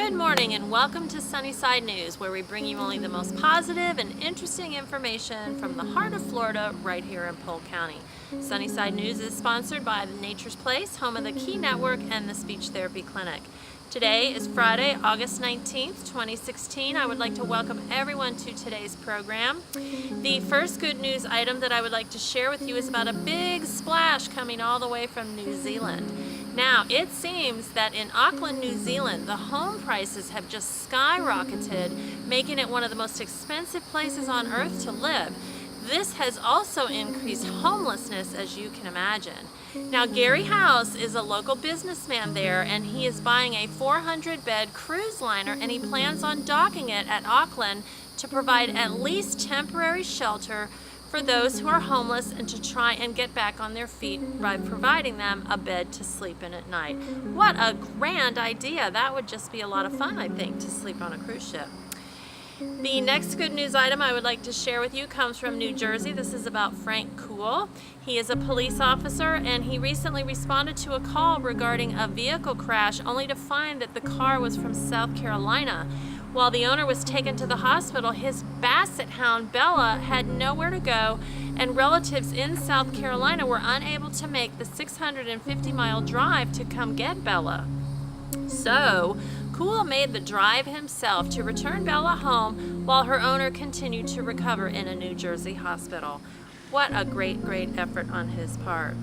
Good morning and welcome to Sunnyside News, where we bring you only the most positive and interesting information from the heart of Florida right here in Polk County. Sunnyside News is sponsored by the Nature's Place, home of the Key Network and the Speech Therapy Clinic. Today is Friday, August 19th, 2016. I would like to welcome everyone to today's program. The first good news item that I would like to share with you is about a big splash coming all the way from New Zealand. Now, it seems that in Auckland, New Zealand, the home prices have just skyrocketed, making it one of the most expensive places on earth to live. This has also increased homelessness, as you can imagine. Now, Gary House is a local businessman there, and he is buying a 400-bed cruise liner, and he plans on docking it at Auckland to provide at least temporary shelter for those who are homeless and to try and get back on their feet by providing them a bed to sleep in at night. What a grand idea. That would just be a lot of fun, I think, to sleep on a cruise ship. The next good news item I would like to share with you comes from New Jersey. This is about Frank Kuhl. He is a police officer, and he recently responded to a call regarding a vehicle crash, only to find that the car was from South Carolina. While the owner was taken to the hospital, his basset hound Bella had nowhere to go, and relatives in South Carolina were unable to make the 650-mile drive to come get Bella. So, Kuhl made the drive himself to return Bella home while her owner continued to recover in a New Jersey hospital. What a great effort on his part.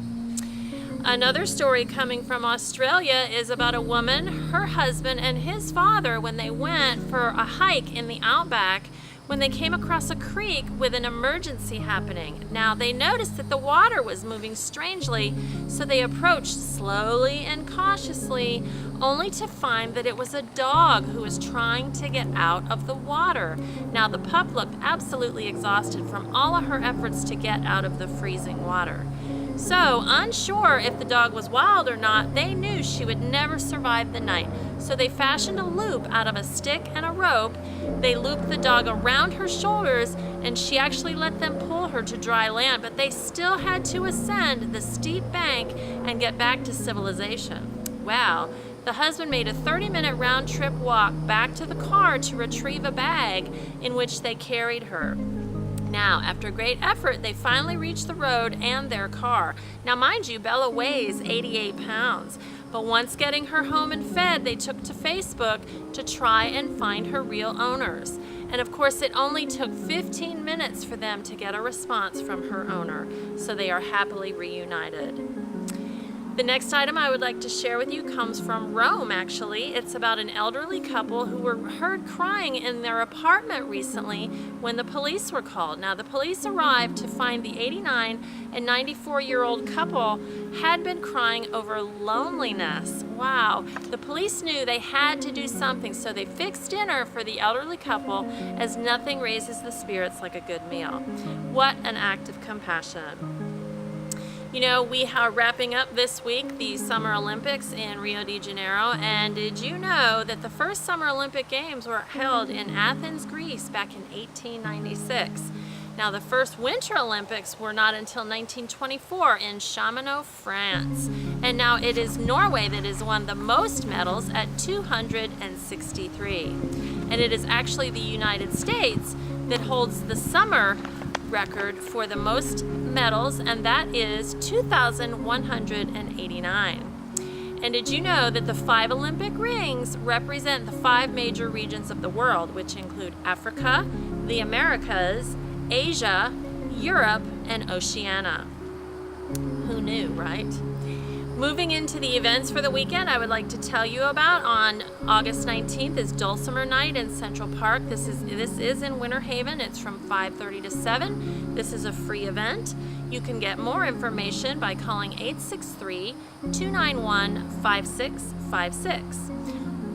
Another story coming from Australia is about a woman, her husband, and his father when they went for a hike in the outback when they came across a creek with an emergency happening. Now, they noticed that the water was moving strangely, so they approached slowly and cautiously, only to find that it was a dog who was trying to get out of the water. Now, the pup looked absolutely exhausted from all of her efforts to get out of the freezing water. So, unsure if the dog was wild or not, they knew she would never survive the night. So they fashioned a loop out of a stick and a rope. They looped the dog around her shoulders, and she actually let them pull her to dry land, but they still had to ascend the steep bank and get back to civilization. Wow. The husband made a 30-minute round-trip walk back to the car to retrieve a bag in which they carried her. Now, after great effort, they finally reached the road and their car. Now, mind you, Bella weighs 88 pounds. But once getting her home and fed, they took to Facebook to try and find her real owners. And of course, it only took 15 minutes for them to get a response from her owner. So they are happily reunited. The next item I would like to share with you comes from Rome, actually. It's about an elderly couple who were heard crying in their apartment recently when the police were called. Now, the police arrived to find the 89 and 94-year-old couple had been crying over loneliness. Wow. The police knew they had to do something, so they fixed dinner for the elderly couple, as nothing raises the spirits like a good meal. What an act of compassion. You know, we are wrapping up this week the Summer Olympics in Rio de Janeiro, and did you know that the first Summer Olympic Games were held in Athens, Greece back in 1896? Now, the first Winter Olympics were not until 1924 in Chamonix, France. And now it is Norway that has won the most medals at 263. And it is actually the United States that holds the summer record for the most medals, and that is 2,189. And did you know that the 5 Olympic rings represent the 5 major regions of the world, which include Africa, the Americas, Asia, Europe, and Oceania? Who knew, right? Moving into the events for the weekend, I would like to tell you about on August 19th is Dulcimer Night in Central Park. This is in Winter Haven. It's from 5:30 to 7. This is a free event. You can get more information by calling 863-291-5656.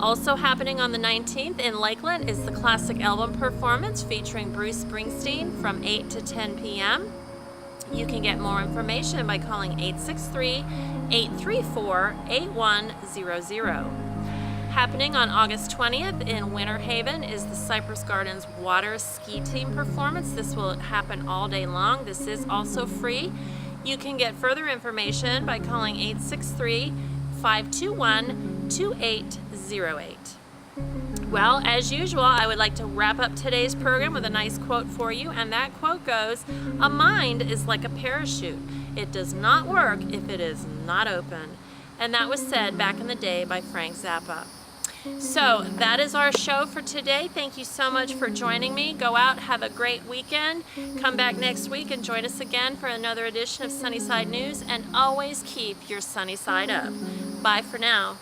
Also happening on the 19th in Lakeland is the Classic Album Performance featuring Bruce Springsteen from 8 to 10 p.m. You can get more information by calling 863-834-8100. Happening on August 20th in Winter Haven is the Cypress Gardens Water Ski Team Performance. This will happen all day long. This is also free. You can get further information by calling 863-521-2808. Well, as usual, I would like to wrap up today's program with a nice quote for you, and that quote goes, "A mind is like a parachute. It does not work if it is not open." And that was said back in the day by Frank Zappa. So that is our show for today. Thank you so much for joining me. Go out, have a great weekend. Come back next week and join us again for another edition of Sunnyside News, and always keep your sunny side up. Bye for now.